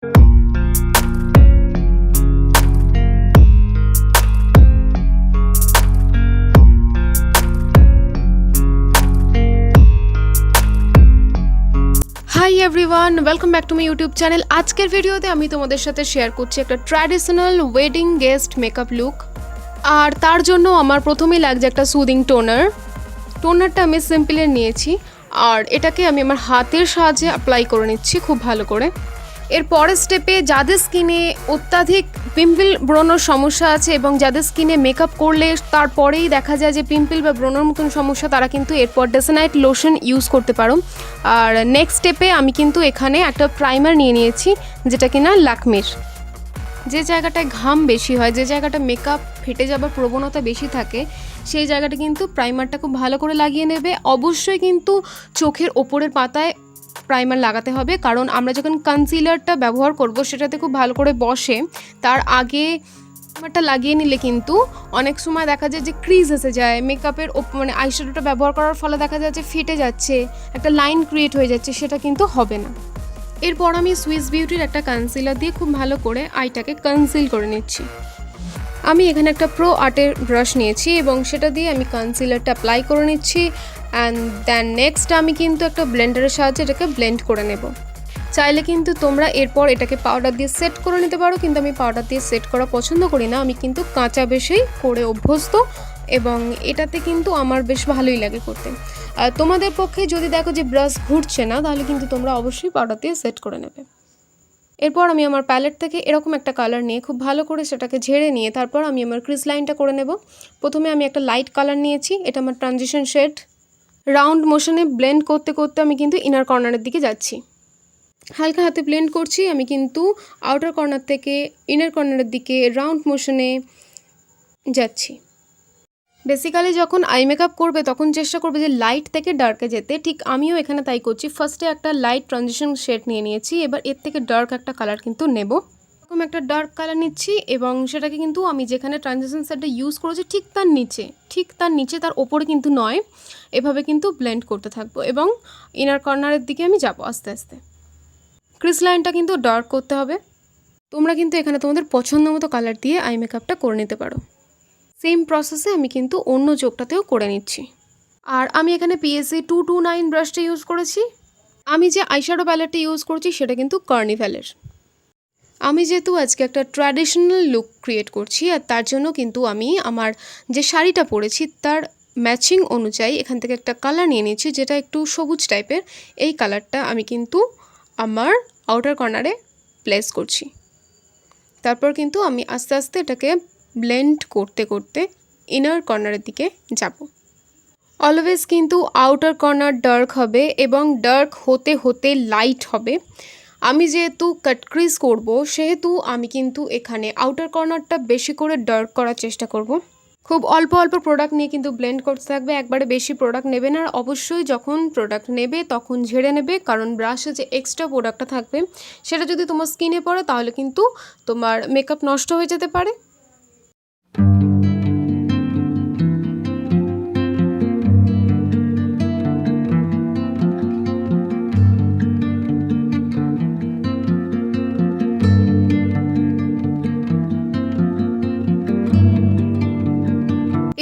High everyone, welcome back to my YouTube channel. আজকের ভিডিওতে আমি তোমাদের সাথে শেয়ার করছি একটা traditional wedding guest makeup look. আর তার জন্য আমার প্রথমেই লাগছে একটা সুদিং টোনারটা আমি সিম্পলের নিয়েছি, আর এটাকে আমি আমার হাতের সাহায্যে অ্যাপ্লাই করে নিচ্ছি খুব ভালো করে। এর পরের স্টেপে যাদের স্কিনে অত্যাধিক পিম্পল ব্রণর সমস্যা আছে এবং যাদের স্কিনে মেকআপ করলে তারপরেই দেখা যায় যে পিম্পল বা ব্রণর মতন সমস্যা, তারা কিন্তু এরপর ডেসনাইট লোশন ইউজ করতে পারো। আর নেক্সট স্টেপে আমি কিন্তু এখানে একটা প্রাইমার নিয়ে নিয়েছি, যেটা কিনা ল্যাকমির। যে জায়গাটায় ঘাম বেশি হয়, যে জায়গাটা মেকআপ ফেটে যাবার প্রবণতা বেশি থাকে, সেই জায়গাটা কিন্তু প্রাইমারটা খুব ভালো করে লাগিয়ে নেবে। অবশ্যই কিন্তু চোখের ওপরের পাতায় প্রাইমার লাগাতে হবে, কারণ আমরা যখন কনসিলারটা ব্যবহার করব সেটাতে খুব ভালো করে বসে। তার আগে প্রাইমারটা লাগিয়ে নিলে কিন্তু অনেক সময় দেখা যায় যে ক্রিজ এসে যায় মেকআপের, মানে আইশ্যাডোটা ব্যবহার করার ফলে দেখা যায় যে ফেটে যাচ্ছে, একটা লাইন ক্রিয়েট হয়ে যাচ্ছে, সেটা কিন্তু হবে না। এরপর আমি সুইস বিউটির একটা কনসিলার দিয়ে খুব ভালো করে আইটাকে কনসিল করে নিচ্ছি। আমি এখানে একটা প্রো আর্টের ব্রাশ নিয়েছি এবং সেটা দিয়ে আমি কনসিলারটা অ্যাপ্লাই করে নিচ্ছি। অ্যান্ড দেন নেক্সট আমি কিন্তু একটা ব্লেন্ডারের সাহায্যে এটাকে ব্লেন্ড করে নেব। চাইলে কিন্তু তোমরা এরপর এটাকে পাউডার দিয়ে সেট করে নিতে পারো, কিন্তু আমি পাউডার দিয়ে সেট করা পছন্দ করি না। আমি কিন্তু কাঁচা বেশেই করে অভ্যস্ত এবং এটাতে কিন্তু আমার বেশ ভালোই লাগে করতে। তোমাদের পক্ষে যদি দেখো যে ব্রাশ ঘুরছে না, তাহলে কিন্তু তোমরা অবশ্যই পাউডার দিয়ে সেট করে নেবে। এরপর আমি আমার প্যালেট থেকে এরকম একটা কালার নিয়ে খুব ভালো করে সেটাকে ঝেড়ে নিয়ে তারপর আমি আমার ক্রিজ লাইনটা করে নেব। প্রথমে আমি একটা লাইট কালার নিয়েছি, এটা আমার ট্রানজিশন শেড। রাউন্ড মোশনে ব্লেন্ড করতে করতে আমি কিন্তু ইনার কর্নারের দিকে যাচ্ছি, হালকা হাতে ব্লেন্ড করছি। আমি কিন্তু আউটার কর্নার থেকে ইনার কর্নারের দিকে রাউন্ড মোশনে যাচ্ছি। বেসিক্যালি যখন আই মেকআপ করবে তখন চেষ্টা করবে যে লাইট থেকে ডার্কে যেতে, ঠিক আমিও এখানে তাই করছি। ফার্স্টে একটা লাইট ট্রানজিশন শেড নিয়ে নিয়েছি, এবার এর থেকে ডার্ক একটা কালার কিন্তু নেব। এরকম একটা ডার্ক কালার নিচ্ছি এবং সেটাকে কিন্তু আমি যেখানে ট্রানজিশন শেডটা ইউজ করেছি ঠিক তার নিচে তার ওপরে কিন্তু নয়, এভাবে কিন্তু ব্লেন্ড করতে থাকবো এবং ইনার কর্নারের দিকে আমি যাব আস্তে আস্তে। ক্রিজ লাইনটা কিন্তু ডার্ক করতে হবে। তোমরা কিন্তু এখানে তোমাদের পছন্দ মতো কালার দিয়ে আই মেকআপটা করে নিতে পারো। সেম প্রসেসে আমি কিন্তু অন্য চোখটাতেও করে নিচ্ছি। আর আমি এখানে PSA 229 ব্রাশটা ইউজ করেছি। আমি যে আইশ্যাডো প্যালেটটা ইউজ করছি সেটা কিন্তু কার্নিভালের। আমি যেহেতু আজকে একটা ট্র্যাডিশনাল লুক ক্রিয়েট করছি, আর তার জন্য কিন্তু আমি আমার যে শাড়িটা পরেছি তার ম্যাচিং অনুযায়ী এখান থেকে একটা কালার নিয়ে নিচ্ছি, যেটা একটু সবুজ টাইপের। এই কালারটা আমি কিন্তু আমার আউটার কর্নারে প্লেস করছি। তারপর কিন্তু আমি আস্তে আস্তে এটাকে ব্লেন্ড করতে করতে ইনার কর্নারের দিকে যাব। অলওয়েজ কিন্তু আউটার কর্নার ডার্ক হবে এবং ডার্ক হতে হতে লাইট হবে। আমি যেহেতু কাট ক্রিজ করব, সেহেতু আমি কিন্তু এখানে আউটার কর্নারটা বেশি করে ডার্ক করার চেষ্টা করব। খুব অল্প অল্প প্রোডাক্ট নিয়ে কিন্তু ব্লেন্ড করতে থাকবে, একবারে বেশি প্রোডাক্ট নেবে না। আর অবশ্যই যখন প্রোডাক্ট নেবে তখন ঝেড়ে নেবে, কারণ ব্রাশে যে এক্সট্রা প্রোডাক্টটা থাকবে সেটা যদি তোমার স্কিনে পড়ে তাহলে কিন্তু তোমার মেকআপ নষ্ট হয়ে যেতে পারে।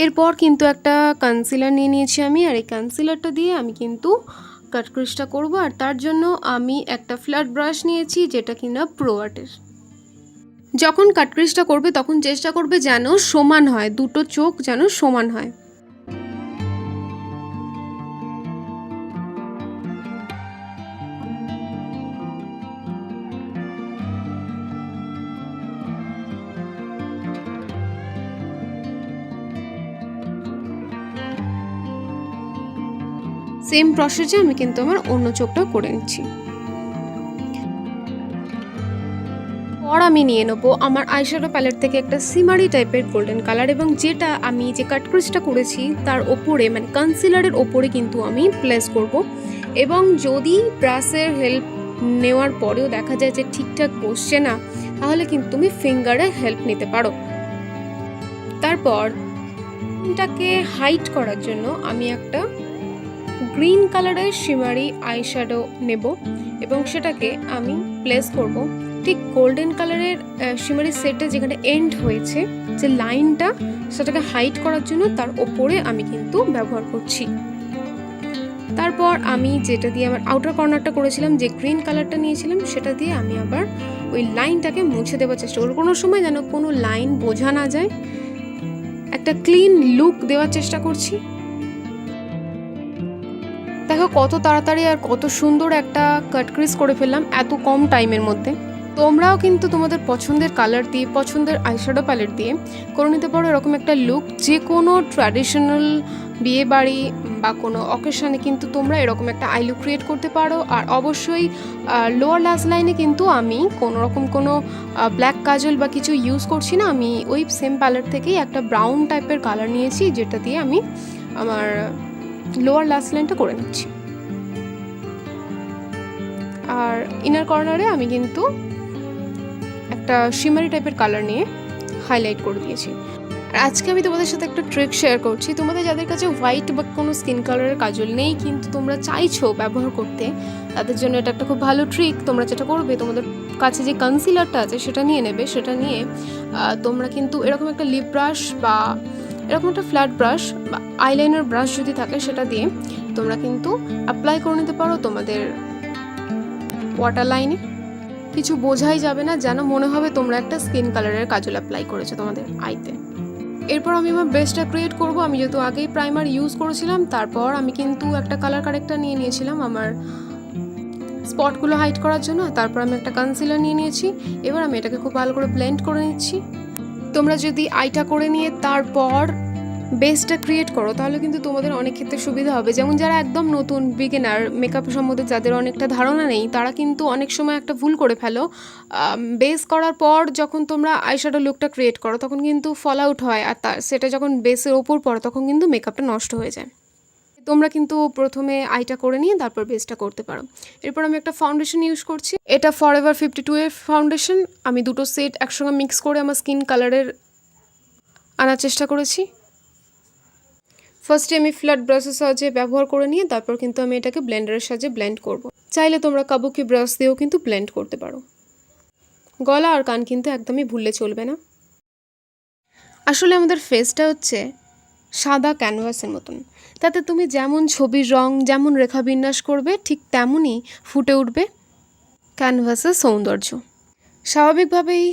এরপর কিন্তু একটা কনসিলার নিয়ে নিয়েছি আমি, আর এই কনসিলারটা দিয়ে আমি কিন্তু কাট ক্রিজটা করবো। আর তার জন্য আমি একটা ফ্ল্যাট ব্রাশ নিয়েছি, যেটা কিনা প্রো আর্টের। যখন কাট ক্রিজটা করবে তখন চেষ্টা করবে যেন সমান হয়, দুটো চোখ যেন সমান হয়। সেম প্রসেসে আমি কিন্তু আমার অন্য চোখটাও করে নিচ্ছি। পর আমি নিয়ে নেবো আমার আইশ্যাডো প্যালেট থেকে একটা সিমারি টাইপের গোল্ডেন কালার, এবং যেটা আমি যে কাট ক্রিজটা করেছি তার ওপরে, মানে কনসিলারের ওপরে কিন্তু আমি প্লেস করব। এবং যদি ব্রাশের হেল্প নেওয়ার পরেও দেখা যায় যে ঠিকঠাক বসছে না, তাহলে কিন্তু তুমি ফিঙ্গারে হেল্প নিতে পারো। তারপর এটাকে হাইড করার জন্য আমি একটা গ্রিন কালারের শিমারি আইশ্যাডো নেব এবং সেটাকে আমি প্লেস করব ঠিক গোল্ডেন কালারের শিমারি সেটে যেখানে এন্ড হয়েছে যে লাইনটা, সেটাকে হাইড করার জন্য তার ওপরে আমি কিন্তু ব্যবহার করছি। তারপর আমি যেটা দিয়ে আমার আউটার কর্নারটা করেছিলাম, যে গ্রিন কালারটা নিয়েছিলাম, সেটা দিয়ে আমি আবার ওই লাইনটাকে মুছে দেওয়ার চেষ্টা করব। কোনো সময় যেন কোনো লাইন বোঝা না যায়, একটা ক্লিন লুক দেওয়ার চেষ্টা করছি। দেখো কত তাড়াতাড়ি আর কত সুন্দর একটা কাট ক্রিজ করে ফেললাম এত কম টাইমের মধ্যে। তোমরাও কিন্তু তোমাদের পছন্দের কালার দিয়ে, পছন্দের আইশ্যাডো প্যালেট দিয়ে করে নিতে পারো এরকম একটা লুক। যে কোনো ট্র্যাডিশনাল বিয়ে বাড়ি বা কোনো অকেশনে কিন্তু তোমরা এরকম একটা আই লুক ক্রিয়েট করতে পারো। আর অবশ্যই লোয়ার লাস্ট লাইনে কিন্তু আমি কোনো রকম কোনো ব্ল্যাক কাজল বা কিছু ইউজ করছি না। আমি ওই সেম প্যালেট থেকেই একটা ব্রাউন টাইপের কালার নিয়েছি, যেটা দিয়ে আমি আমার লোয়ার লাস্ট লাইনটা করে নিচ্ছি। আর ইনার কর্নারে আমি কিন্তু একটা শিমারি টাইপের কালার নিয়ে হাইলাইট করে দিয়েছি। আর আজকে আমি তোমাদের সাথে একটা ট্রিক শেয়ার করছি। তোমাদের যাদের কাছে হোয়াইট বা কোনো স্কিন কালারের কাজল নেই কিন্তু তোমরা চাইছো ব্যবহার করতে, তাদের জন্য এটা একটা খুব ভালো ট্রিক। তোমরা যেটা করবে, তোমাদের কাছে যে কনসিলারটা আছে সেটা নিয়ে নেবে। সেটা নিয়ে তোমরা কিন্তু এরকম একটা লিপ ব্রাশ বা এরকম একটা ফ্ল্যাট ব্রাশ বা আইলাইনার ব্রাশ যদি থাকে, সেটা দিয়ে তোমরা কিন্তু অ্যাপ্লাই করে নিতে পারো তোমাদের ওয়াটার লাইনে। কিছু বোঝাই যাবে না, যেন মনে হবে তোমরা একটা স্কিন কালারের কাজল অ্যাপ্লাই করেছো তোমাদের আইতে। এরপর আমি আমার বেসটা ক্রিয়েট করব। আমি যেহেতু আগেই প্রাইমার ইউজ করেছিলাম, তারপর আমি কিন্তু একটা কালার কারেক্টার নিয়ে নিয়েছিলাম আমার স্পটগুলো হাইড করার জন্য। তারপর আমি একটা কনসিলার নিয়ে নিয়েছি। এবার আমি এটাকে খুব ভালো করে ব্লেন্ড করে নিচ্ছি। তোমরা যদি আইটা করে নিয়ে তারপর বেসটা ক্রিয়েট করো, তাহলে কিন্তু তোমাদের অনেক ক্ষেত্রে সুবিধা হবে। যেমন যারা একদম নতুন বিগিনার, মেকআপ সম্বন্ধে যাদের অনেকটা ধারণা নেই, তারা কিন্তু অনেক সময় একটা ভুল করে ফেলো। বেস করার পর যখন তোমরা আইশ্যাডো লুকটা ক্রিয়েট করো, তখন কিন্তু ফল আউট হয়, আর সেটা যখন বেসের ওপর পড়ে তখন কিন্তু মেকআপটা নষ্ট হয়ে যায়। তোমরা কিন্তু প্রথমে আইটা করে নিয়ে তারপর বেসটা করতে পারো। এরপর আমি একটা ফাউন্ডেশন ইউজ করছি। এটা ফরএভার 52 এর ফাউন্ডেশন। আমি দুটো সেট একসঙ্গে মিক্স করে আমার স্কিন কালারের আনার চেষ্টা করেছি। ফার্স্টে আমি ফ্ল্যাট ব্রাশের সাহায্যে ব্যবহার করে নিয়ে তারপর কিন্তু আমি এটাকে ব্লেন্ডারের সাহায্যে ব্লেন্ড করব। চাইলে তোমরা কাবুকি ব্রাশ দিয়েও কিন্তু ব্লেন্ড করতে পারো। গলা আর কান কিন্তু একদমই ভুললে চলবে না। আসলে আমাদের ফেসটা হচ্ছে সাদা ক্যানভাসের মতন, তাতে তুমি যেমন ছবির রং, যেমন রেখা বিন্যাস করবে, ঠিক তেমনই ফুটে উঠবে ক্যানভাসের সৌন্দর্য। স্বাভাবিকভাবেই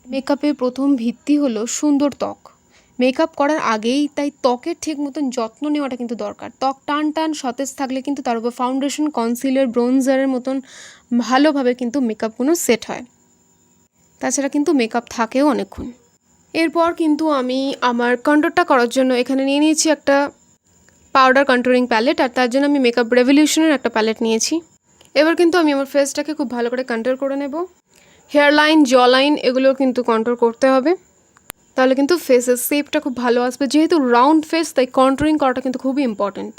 মেকআপের প্রথম ভিত্তি হলো সুন্দর ত্বক। মেকআপ করার আগেই তাই ত্বকের ঠিক মতন যত্ন নেওয়াটা কিন্তু দরকার। ত্বক টান টান সতেজ থাকলে কিন্তু তার উপর ফাউন্ডেশন, কনসিলার, ব্রোঞ্জারের মতন ভালোভাবে কিন্তু মেকআপগুলো সেট হয়। তাছাড়া কিন্তু মেকআপ থাকেও অনেকক্ষণ। এরপর কিন্তু আমি আমার কন্ট্রোরটা করার জন্য এখানে নিয়ে নিয়েছি একটা পাউডার কন্ট্রোরিং প্যালেট, আর তার জন্য আমি মেকআপ রেভলিউশনের একটা প্যালেট নিয়েছি। এবার কিন্তু আমি আমার ফেসটাকে খুব ভালো করে কন্ট্রোল করে নেব। হেয়ার লাইন, জ লাইন এগুলো কিন্তু কন্ট্রোল করতে হবে, তাহলে কিন্তু ফেসের শেপটা খুব ভালো আসবে। যেহেতু রাউন্ড ফেস, তাই কন্ট্রোরিং করাটা কিন্তু খুবই ইম্পর্টেন্ট।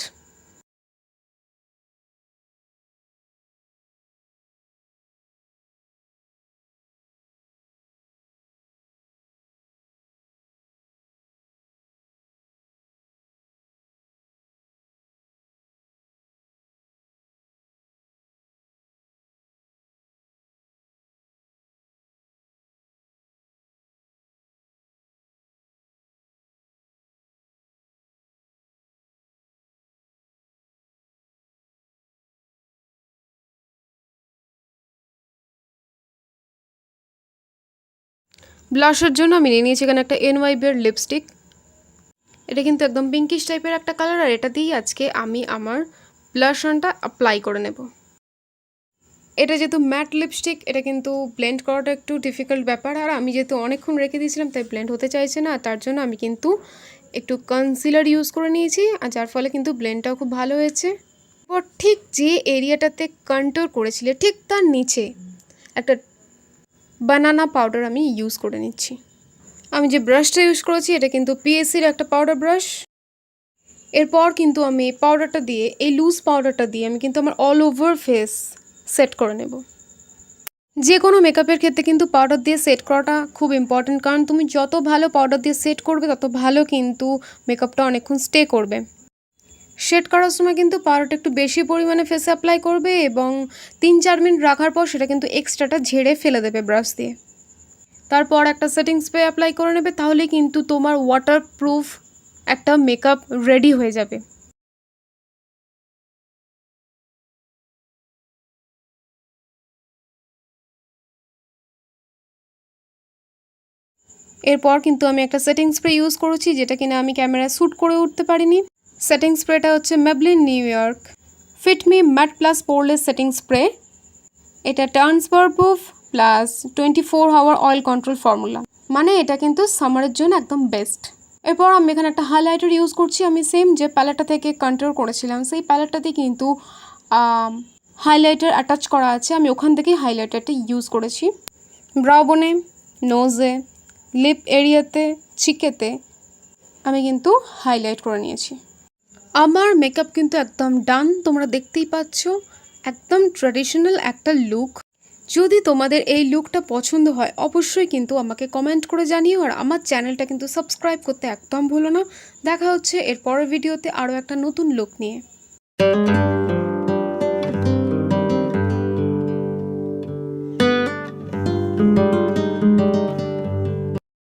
ব্লাশের জন্য আমি নিয়ে নিয়েছি এখানে একটা NYB-এর লিপস্টিক। এটা কিন্তু একদম পিঙ্কিশ টাইপের একটা কালার, আর এটা দিয়েই আজকে আমি আমার ব্লাশ অনটা অ্যাপ্লাই করে নেব। এটা যেহেতু ম্যাট লিপস্টিক, এটা কিন্তু ব্লেন্ড করাটা একটু ডিফিকাল্ট ব্যাপার। আর আমি যেহেতু অনেকক্ষণ রেখে দিয়েছিলাম, তাই ব্লেন্ড হতে চাইছে না। তার জন্য আমি কিন্তু একটু কনসিলার ইউজ করে নিয়েছি, আর যার ফলে কিন্তু ব্লেন্ডটাও খুব ভালো হয়েছে। এরপর ঠিক যে এরিয়াটাতে কন্ট্যুর করেছিলে, ঠিক তার নিচে একটা বানানা পাউডার আমি ইউজ করে নিচ্ছি। আমি যে ব্রাশটা ইউজ করেছি এটা কিন্তু PSCর একটা পাউডার ব্রাশ। এরপর কিন্তু আমি এই পাউডারটা দিয়ে, এই লুজ পাউডারটা দিয়ে আমি কিন্তু আমার অল ওভার ফেস সেট করে নেব। যে কোনো মেকআপের ক্ষেত্রে কিন্তু পাউডার দিয়ে সেট করাটা খুব ইম্পর্টেন্ট, কারণ তুমি যত ভালো পাউডার দিয়ে সেট করবে তত ভালো কিন্তু মেকআপটা অনেকক্ষণ স্টে করবে। শেড করার সময় কিন্তু পাউডারটা একটু বেশি পরিমাণে ফেসে অ্যাপ্লাই করবে এবং 3-4 মিনিট রাখার পর সেটা কিন্তু এক্সট্রাটা ঝেড়ে ফেলে দেবে ব্রাশ দিয়ে। তারপর একটা সেটিং স্প্রে অ্যাপ্লাই করে নেবে, তাহলে কিন্তু তোমার ওয়াটারপ্রুফ একটা মেকআপ রেডি হয়ে যাবে। এরপর কিন্তু আমি একটা সেটিং স্প্রে ইউজ করেছি, যেটা কিনা আমি ক্যামেরায় শ্যুট করে উঠতে পারিনি। সেটিং স্প্রেটা হচ্ছে Maybelline New York fit me matte plus poreless setting spray. এটা transfer proof plus 24 hour oil control formula, মানে এটা কিন্তু সামারের জন্য একদম বেস্ট। এরপর আমি এখানে একটা হাইলাইটার ইউজ করছি। আমি সেম যে প্যালেটটা থেকে কন্ট্রোল করেছিলাম সেই প্যালেটটাতে কিন্তু হাইলাইটার অ্যাটাচ করা আছে, আমি ওখান থেকেই হাইলাইটারটা ইউজ করেছি। ব্রাউ বোনে, নোজে, লিপ এরিয়াতে, চিকেতে আমি কিন্তু হাইলাইট করে নিয়েছি। আমার মেকআপ কিন্তু একদম ডান, তোমরা দেখতেই পাচ্ছ, একদম ট্র্যাডিশনাল একটা লুক। যদি তোমাদের এই লুকটা পছন্দ হয় অবশ্যই কিন্তু আমাকে কমেন্ট করে জানিও, আর আমার চ্যানেলটা কিন্তু সাবস্ক্রাইব করতে একদম ভুলো না। দেখা হচ্ছে এর পরের ভিডিওতে আরও একটা নতুন লুক নিয়ে।